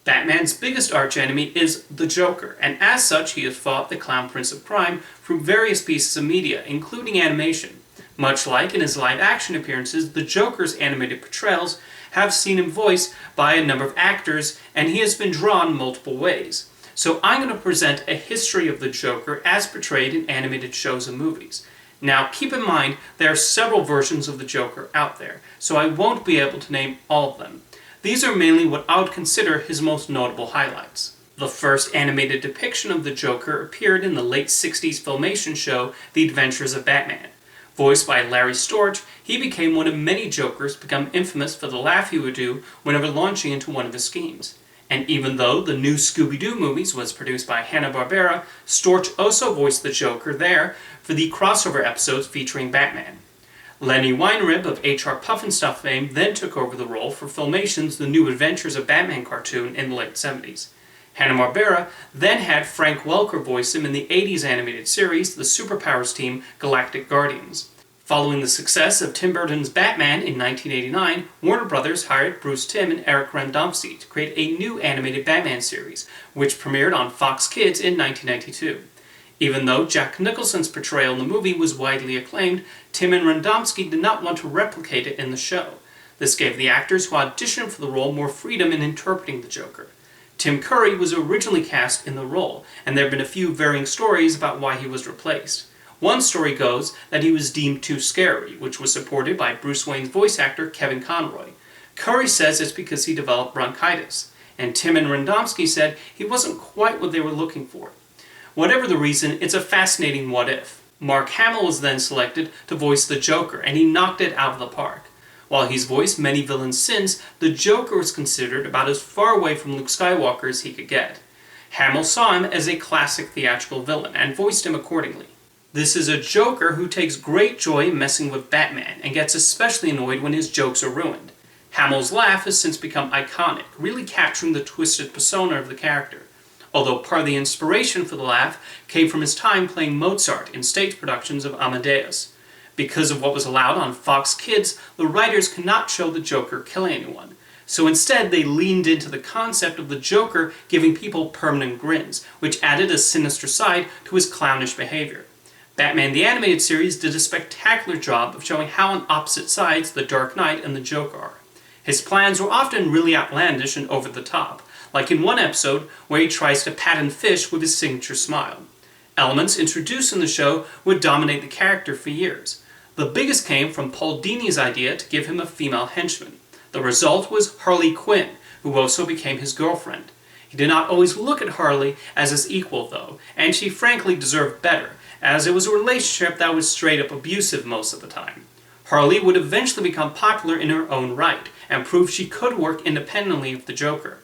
Batman's biggest archenemy is the Joker, and as such he has fought the Clown Prince of Crime through various pieces of media, including animation. Much like in his live-action appearances, the Joker's animated portrayals have seen him voiced by a number of actors, and he has been drawn multiple ways. So I'm going to present a history of the Joker as portrayed in animated shows and movies. Now keep in mind there are several versions of the Joker out there, so I won't be able to name all of them. These are mainly what I would consider his most notable highlights. The first animated depiction of the Joker appeared in the late 60s filmation show The Adventures of Batman. Voiced by Larry Storch, he became one of many Jokers to become infamous for the laugh he would do whenever launching into one of his schemes. And even though the new Scooby-Doo movies was produced by Hanna-Barbera, Storch also voiced the Joker there for the crossover episodes featuring Batman. Lenny Weinrib of H.R. Pufnstuf fame then took over the role for Filmation's The New Adventures of Batman cartoon in the late 70s. Hanna-Barbera then had Frank Welker voice him in the 80s animated series The Superpowers Team Galactic Guardians. Following the success of Tim Burton's Batman in 1989, Warner Brothers hired Bruce Timm and Eric Radomski to create a new animated Batman series, which premiered on Fox Kids in 1992. Even though Jack Nicholson's portrayal in the movie was widely acclaimed, Timm and Radomski did not want to replicate it in the show. This gave the actors who auditioned for the role more freedom in interpreting the Joker. Tim Curry was originally cast in the role, and there have been a few varying stories about why he was replaced. One story goes that he was deemed too scary, which was supported by Bruce Wayne's voice actor Kevin Conroy. Curry says it's because he developed bronchitis, and Timm and Radomski said he wasn't quite what they were looking for. Whatever the reason, it's a fascinating what-if. Mark Hamill was then selected to voice the Joker, and he knocked it out of the park. While he's voiced many villains since, the Joker was considered about as far away from Luke Skywalker as he could get. Hamill saw him as a classic theatrical villain, and voiced him accordingly. This is a Joker who takes great joy in messing with Batman, and gets especially annoyed when his jokes are ruined. Hamill's laugh has since become iconic, really capturing the twisted persona of the character. Although part of the inspiration for the laugh came from his time playing Mozart in stage productions of Amadeus. Because of what was allowed on Fox Kids, the writers could not show the Joker killing anyone. So instead they leaned into the concept of the Joker giving people permanent grins, which added a sinister side to his clownish behavior. Batman the Animated Series did a spectacular job of showing how on opposite sides the Dark Knight and the Joker are. His plans were often really outlandish and over the top, like in one episode where he tries to pattern fish with his signature smile. Elements introduced in the show would dominate the character for years. The biggest came from Paul Dini's idea to give him a female henchman. The result was Harley Quinn, who also became his girlfriend. He did not always look at Harley as his equal, though, and she frankly deserved better, as it was a relationship that was straight up abusive most of the time. Harley would eventually become popular in her own right, and prove she could work independently of the Joker.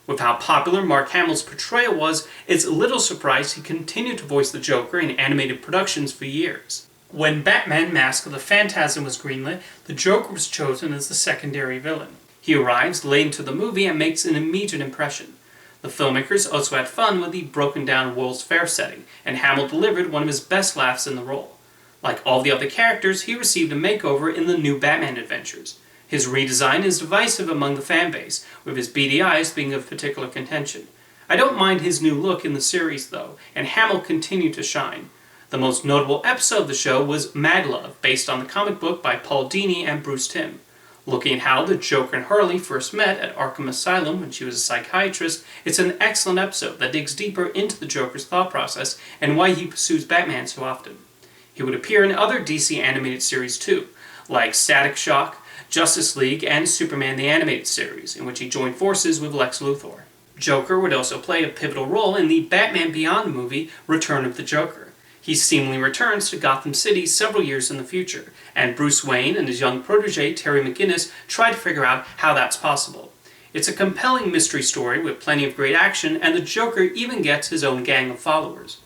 With how popular Mark Hamill's portrayal was, it's little surprise he continued to voice the Joker in animated productions for years. When Batman Mask of the Phantasm was greenlit, the Joker was chosen as the secondary villain. He arrives late into the movie and makes an immediate impression. The filmmakers also had fun with the broken-down World's Fair setting, and Hamill delivered one of his best laughs in the role. Like all the other characters, he received a makeover in the new Batman adventures. His redesign is divisive among the fanbase, with his beady eyes being of particular contention. I don't mind his new look in the series, though, and Hamill continued to shine. The most notable episode of the show was Mad Love, based on the comic book by Paul Dini and Bruce Timm. Looking at how the Joker and Harley first met at Arkham Asylum when she was a psychiatrist, it's an excellent episode that digs deeper into the Joker's thought process and why he pursues Batman so often. He would appear in other DC animated series too, like Static Shock, Justice League, and Superman the Animated Series, in which he joined forces with Lex Luthor. Joker would also play a pivotal role in the Batman Beyond movie Return of the Joker. He seemingly returns to Gotham City several years in the future, and Bruce Wayne and his young protege Terry McGinnis try to figure out how that's possible. It's a compelling mystery story with plenty of great action, and the Joker even gets his own gang of followers.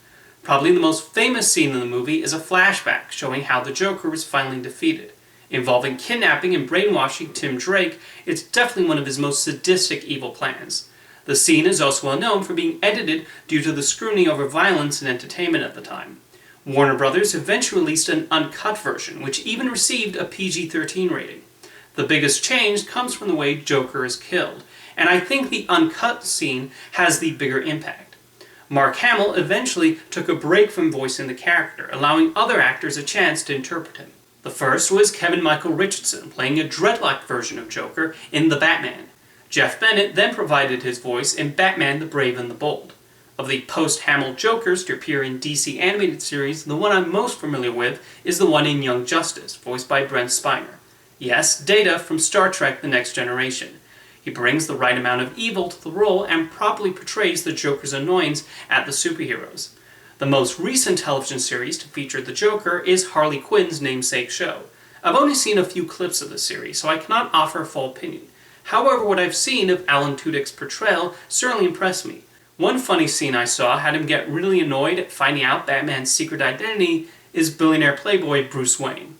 Probably the most famous scene in the movie is a flashback showing how the Joker was finally defeated. Involving kidnapping and brainwashing Tim Drake, it's definitely one of his most sadistic evil plans. The scene is also well known for being edited due to the scrutiny over violence and entertainment at the time. Warner Brothers eventually released an uncut version, which even received a PG-13 rating. The biggest change comes from the way Joker is killed, and I think the uncut scene has the bigger impact. Mark Hamill eventually took a break from voicing the character, allowing other actors a chance to interpret him. The first was Kevin Michael Richardson, playing a dreadlocked version of Joker in The Batman. Jeff Bennett then provided his voice in Batman the Brave and the Bold. Of the post-Hamill Jokers to appear in DC animated series, the one I'm most familiar with is the one in Young Justice, voiced by Brent Spiner. Yes, Data from Star Trek The Next Generation. He brings the right amount of evil to the role and properly portrays the Joker's annoyance at the superheroes. The most recent television series to feature the Joker is Harley Quinn's namesake show. I've only seen a few clips of the series, so I cannot offer a full opinion. However, what I've seen of Alan Tudyk's portrayal certainly impressed me. One funny scene I saw had him get really annoyed at finding out Batman's secret identity is billionaire playboy Bruce Wayne.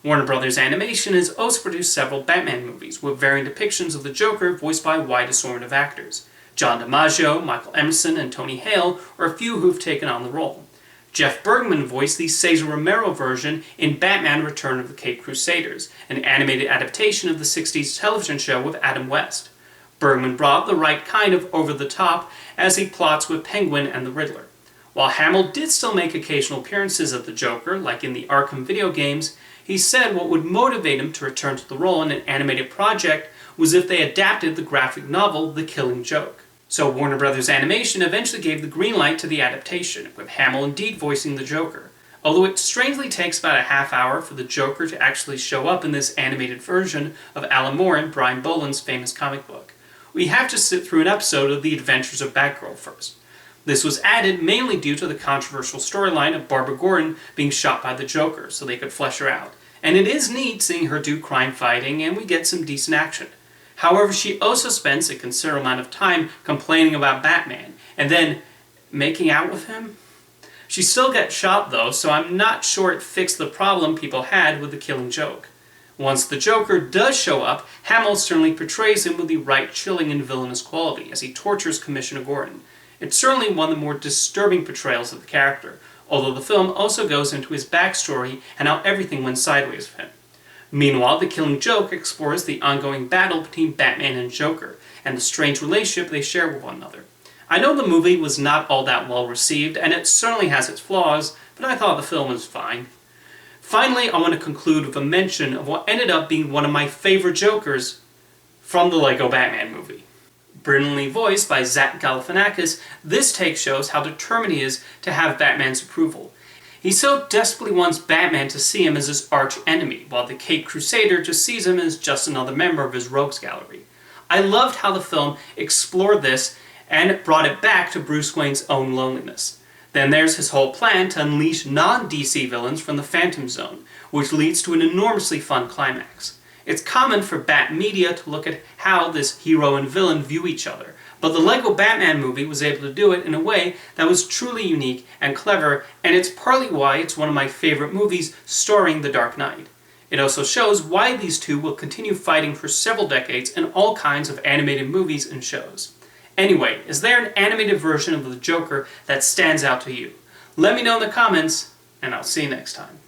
Warner Brothers Animation has also produced several Batman movies, with varying depictions of the Joker voiced by a wide assortment of actors. John DiMaggio, Michael Emerson, and Tony Hale are a few who've taken on the role. Jeff Bergman voiced the Cesar Romero version in Batman Return of the Caped Crusaders, an animated adaptation of the 60s television show with Adam West. Bergman brought the right kind of over-the-top as he plots with Penguin and the Riddler. While Hamill did still make occasional appearances of the Joker, like in the Arkham video games, he said what would motivate him to return to the role in an animated project was if they adapted the graphic novel The Killing Joke. So Warner Brothers Animation eventually gave the green light to the adaptation, with Hamill indeed voicing the Joker. Although it strangely takes about a half hour for the Joker to actually show up in this animated version of Alan Moore and Brian Boland's famous comic book. We have to sit through an episode of The Adventures of Batgirl first. This was added mainly due to the controversial storyline of Barbara Gordon being shot by the Joker, so they could flesh her out. And it is neat seeing her do crime fighting, and we get some decent action. However, she also spends a considerable amount of time complaining about Batman, and then making out with him? She still gets shot though, so I'm not sure it fixed the problem people had with The Killing Joke. Once the Joker does show up, Hamill certainly portrays him with the right chilling and villainous quality as he tortures Commissioner Gordon. It's certainly one of the more disturbing portrayals of the character, although the film also goes into his backstory and how everything went sideways for him. Meanwhile, The Killing Joke explores the ongoing battle between Batman and Joker, and the strange relationship they share with one another. I know the movie was not all that well received, and it certainly has its flaws, but I thought the film was fine. Finally, I want to conclude with a mention of what ended up being one of my favorite Jokers from the Lego Batman movie. Brilliantly voiced by Zach Galifianakis, this take shows how determined he is to have Batman's approval. He so desperately wants Batman to see him as his arch-enemy, while the Caped Crusader just sees him as just another member of his rogues gallery. I loved how the film explored this and brought it back to Bruce Wayne's own loneliness. Then there's his whole plan to unleash non-DC villains from the Phantom Zone, which leads to an enormously fun climax. It's common for Bat media to look at how this hero and villain view each other, but the Lego Batman movie was able to do it in a way that was truly unique and clever, and it's partly why it's one of my favorite movies starring The Dark Knight. It also shows why these two will continue fighting for several decades in all kinds of animated movies and shows. Anyway, is there an animated version of the Joker that stands out to you? Let me know in the comments, and I'll see you next time.